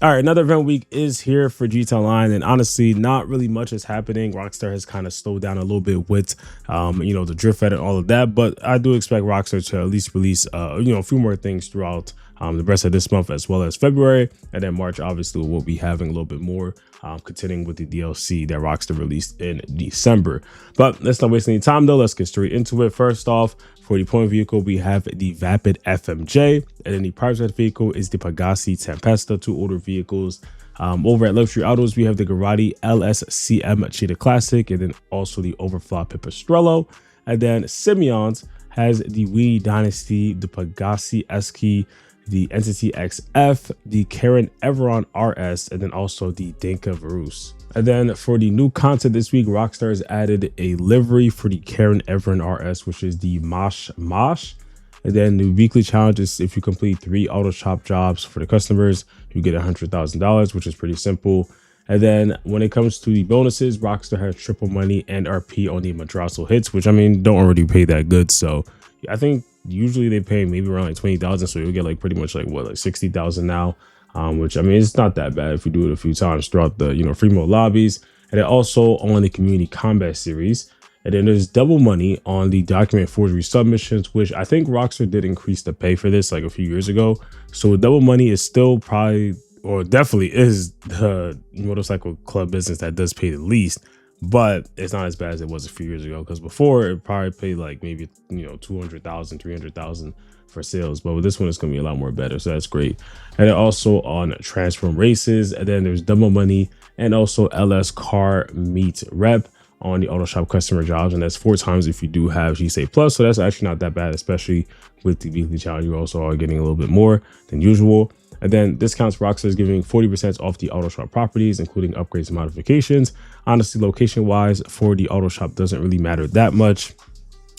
All right, another event week is here for GT Online, and honestly, not really much is happening. Rockstar has kind of slowed down a little bit with, the drift edit and all of that, but I do expect Rockstar to at least release, a few more things throughout the rest of this month as well as February, and then March. Obviously, we'll be having a little bit more, continuing with the DLC that Rockstar released in December. But let's not waste any time though. Let's get straight into it. First off, for the point vehicle, we have the Vapid FMJ, and then the prize vehicle is the Pegassi Tempesta, two older vehicles. Over at Livery Autos, we have the Garati LSCM Cheetah Classic, and then also the Overflow Pipistrello. And then Simeon's has the Wii Dynasty, the Pegassi Eski, the Entity XF, the Karen Everon RS, and then also the Dinka Varus. And then for the new content this week, Rockstar has added a livery for the Karen Everon RS, which is the Mosh. And then the weekly challenge is if you complete 3 auto shop jobs for the customers, you get $100,000, which is pretty simple. And then when it comes to the bonuses, Rockstar has triple money and RP on the Madrazo hits, which I mean, don't already pay that good. So I think usually they pay maybe around like 20,000. So you'll get like pretty much like what, like 60,000 now. Which I mean, it's not that bad if you do it a few times throughout the, free mode lobbies. And then also on the community combat series. And then there's double money on the document forgery submissions, which I think Rockstar did increase the pay for this like a few years ago. So double money is still probably, or definitely is, the motorcycle club business that does pay the least, but it's not as bad as it was a few years ago. Because before it probably paid like maybe, 200,000, 300,000 for sales, but with this one it's going to be a lot more better, so that's great. And then also on transform races, and then there's double money and also LS car meet rep on the auto shop customer jobs, and that's 4 times if you do have GSA Plus, so that's actually not that bad, especially with the weekly challenge. You also are getting a little bit more than usual. And then discounts, Rockstar is giving 40% off the auto shop properties, including upgrades and modifications. Honestly, location wise for the auto shop doesn't really matter that much,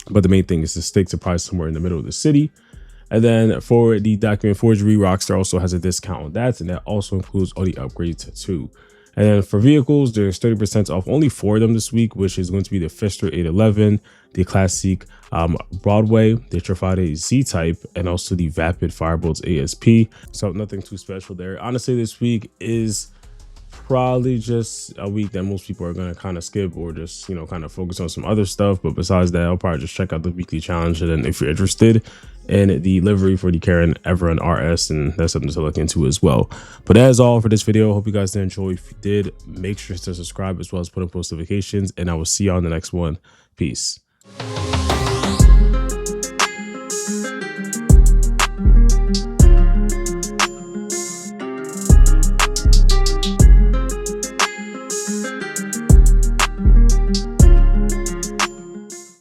but the main thing is to stick to price somewhere in the middle of the city. And then for the document forgery, Rockstar also has a discount on that, and that also includes all the upgrades too. And then for vehicles, there's 30% off only 4 of them this week, which is going to be the Fister 811, the Classic Broadway, the Trifade Z-Type, and also the Vapid Firebolts ASP. So nothing too special there. Honestly, this week is probably just a week that most people are going to kind of skip or just, kind of focus on some other stuff. But besides that, I'll probably just check out the weekly challenge. And then if you're interested in the livery for the Karen Everon RS, and that's something to look into as well. But that is all for this video. Hope you guys did enjoy. If you did, make sure to subscribe as well as put on post notifications, and I will see you on the next one. Peace.